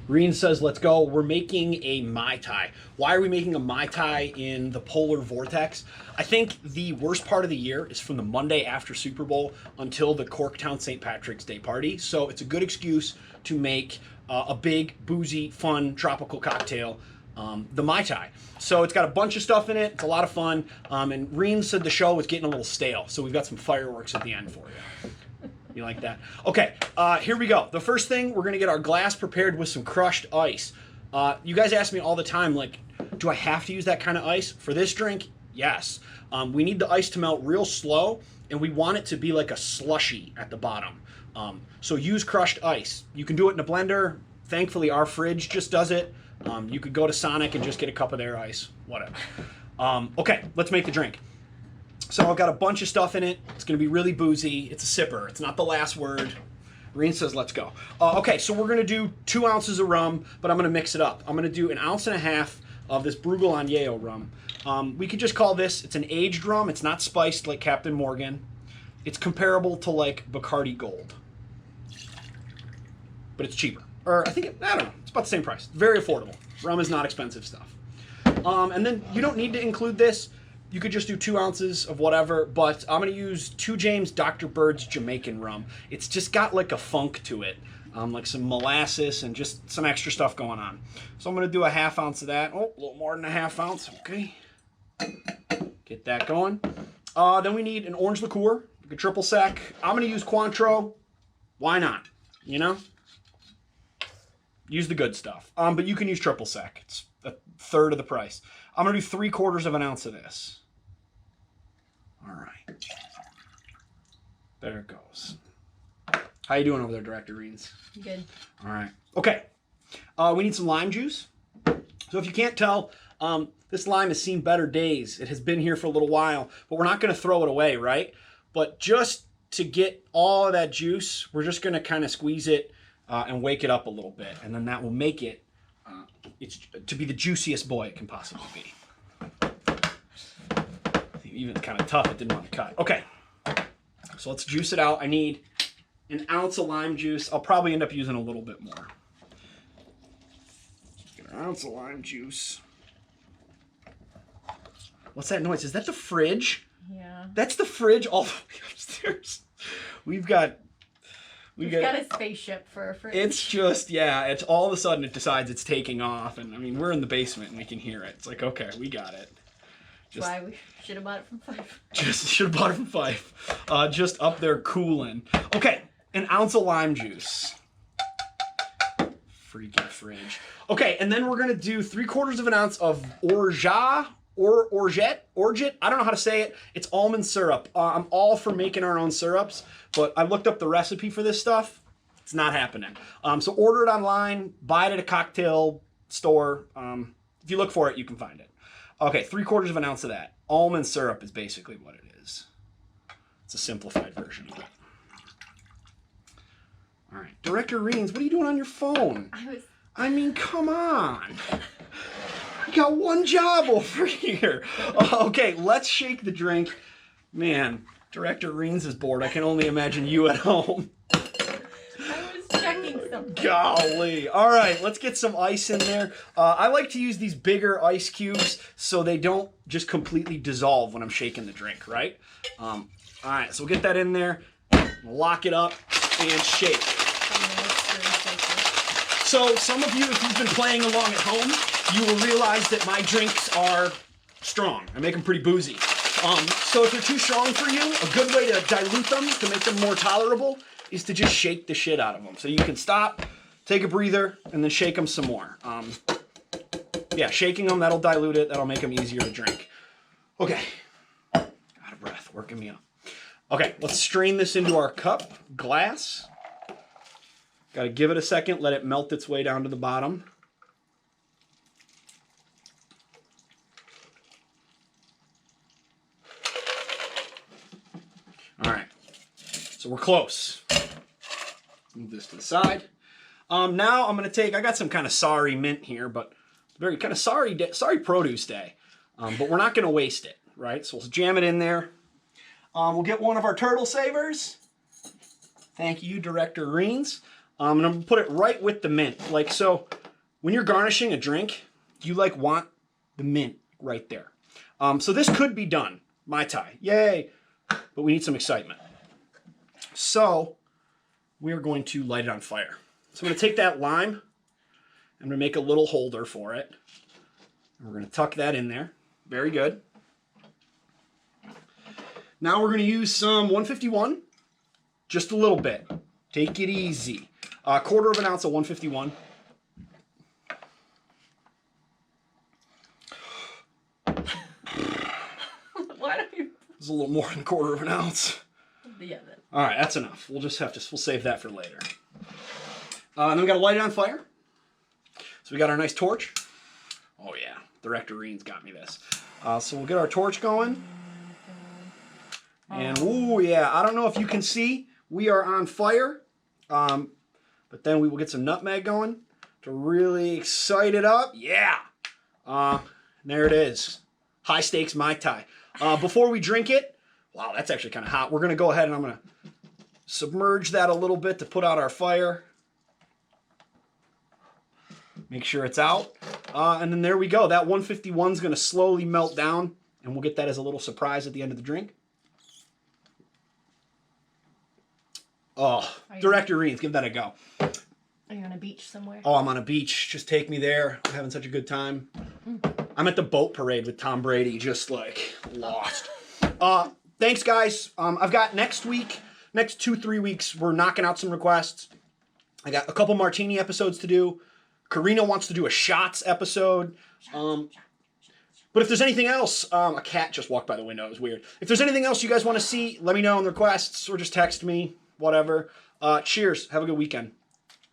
Reen says, let's go. We're making a Mai Tai. Why are we making a Mai Tai in the polar vortex? I think the worst part of the year is from the Monday after Super Bowl until the Corktown St. Patrick's Day party. So it's a good excuse to make a big, boozy, fun, tropical cocktail, the Mai Tai. So it's got a bunch of stuff in it. It's a lot of fun. And Reen said the show was getting a little stale. So we've got some fireworks at the end for you. You like that? Okay, here we go. The first thing, we're gonna get our glass prepared with some crushed ice. You guys ask me all the time, like, do I have to use that kind of ice? For this drink, yes. We need the ice to melt real slow, and we want it to be like a slushy at the bottom. So use crushed ice. You can do it in a blender. Thankfully, our fridge just does it. You could go to Sonic and just get a cup of their ice, whatever. Okay, let's make the drink. So I've got a bunch of stuff in it. It's going to be really boozy. It's a sipper. It's not the last word. Reen says, let's go. Okay, so we're going to do 2 ounces of rum, but I'm going to mix it up. I'm going to do 1.5 ounces of this Brugal Anjeo rum. We could just call this, it's an aged rum. It's not spiced like Captain Morgan. It's comparable to like Bacardi Gold. But it's cheaper. Or I think, I don't know. It's about the same price. Very affordable. Rum is not expensive stuff. And then you don't need to include this. You could just do 2 ounces of whatever, but I'm going to use 2 James Dr. Bird's Jamaican rum. It's just got like a funk to it, like some molasses and just some extra stuff going on. So I'm going to do 1/2 ounce of that. Oh, a little more than 1/2 ounce. Okay. Get that going. Then we need an orange liqueur, like a triple sec. I'm going to use Cointreau. Why not? You know? Use the good stuff. But you can use triple sec. It's 1/3 of the price. I'm going to do 3/4 ounce of this. All right. There it goes. How you doing over there, Director Reens? Good. All right. Okay. We need some lime juice. So if you can't tell, this lime has seen better days. It has been here for a little while, but we're not going to throw it away, right? But just to get all of that juice, we're just going to kind of squeeze it and wake it up a little bit, and then that will make it it's to be the juiciest boy it can possibly be. Even kind of tough, it didn't want to cut. Okay, so let's juice it out. I need 1 ounce of lime juice. I'll probably end up using a little bit more. Get 1 ounce of lime juice. What's that noise? Is that the fridge? Yeah. That's the fridge all the way upstairs. We've got a spaceship for a fridge. It's just, yeah, it's all of a sudden it decides it's taking off. And I mean, we're in the basement and we can hear it. It's like, okay, we got it. That's why we should have bought it from Fife. Just should have bought it from Fife. Just up there cooling. Okay, 1 ounce of lime juice. Freaking fridge. Okay, and then we're going to do 3/4 ounce of Orgeat. Orgeat. I don't know how to say it. It's almond syrup. I'm all for making our own syrups, but I looked up the recipe for this stuff. It's not happening. So order it online, buy it at a cocktail store. If you look for it, you can find it. Okay, 3/4 ounce of that. Almond syrup is basically what it is. It's a simplified version of it. All right, Director Reens, what are you doing on your phone? I mean, come on. You got one job over here. Okay, let's shake the drink. Man, Director Reens is bored. I can only imagine you at home. I was checking something. Golly. All right, let's get some ice in there. I like to use these bigger ice cubes so they don't just completely dissolve when I'm shaking the drink, right? All right, so we'll get that in there, lock it up, and shake. So some of you, if you've been playing along at home, you will realize that my drinks are strong. I make them pretty boozy. So if they're too strong for you, a good way to dilute them, to make them more tolerable, is to just shake the shit out of them. So you can stop, take a breather, and then shake them some more. Yeah, shaking them, that'll dilute it. That'll make them easier to drink. Okay. Out of breath, working me up. Okay, let's strain this into our cup, glass. Got to give it a second, let it melt its way down to the bottom. All right, so we're close. Move this to the side. Now I'm gonna take, I got some kind of sorry mint here, but very kind of sorry produce day. But we're not gonna waste it, right? So we'll jam it in there. We'll get one of our turtle savers. Thank you, Director Reens. And I'm gonna put it right with the mint. Like so, when you're garnishing a drink, you like want the mint right there. So this could be done. Mai Tai, yay! But we need some excitement. So we are going to light it on fire. So I'm going to take that lime. I'm going to make a little holder for it. And we're going to tuck that in there. Very good. Now we're going to use some 151. Just a little bit. Take it easy. A quarter of an ounce of 151. Why don't you? It's a little more than a quarter of an ounce. Yeah. All right, that's enough. We'll save that for later. And then we got to light it on fire. So we got our nice torch. Oh yeah, Director Reen's got me this. So we'll get our torch going. And ooh yeah, I don't know if you can see, we are on fire. But then we will get some nutmeg going to really excite it up. Yeah. There it is. High stakes Mai Tai. Before we drink it, wow, that's actually kind of hot. We're going to go ahead and I'm going to submerge that a little bit to put out our fire. Make sure it's out. And then there we go. That 151 is going to slowly melt down, and we'll get that as a little surprise at the end of the drink. Oh, Director Reens, give that a go. Are you on a beach somewhere? Oh, I'm on a beach. Just take me there. I'm having such a good time. I'm at the boat parade with Tom Brady, just like lost. Thanks, guys. I've got next 2-3 weeks, we're knocking out some requests. I got a couple martini episodes to do. Karina wants to do a shots episode. But if there's anything else, a cat just walked by the window. It was weird. If there's anything else you guys want to see, let me know in the requests or just text me, whatever. Cheers. Have a good weekend.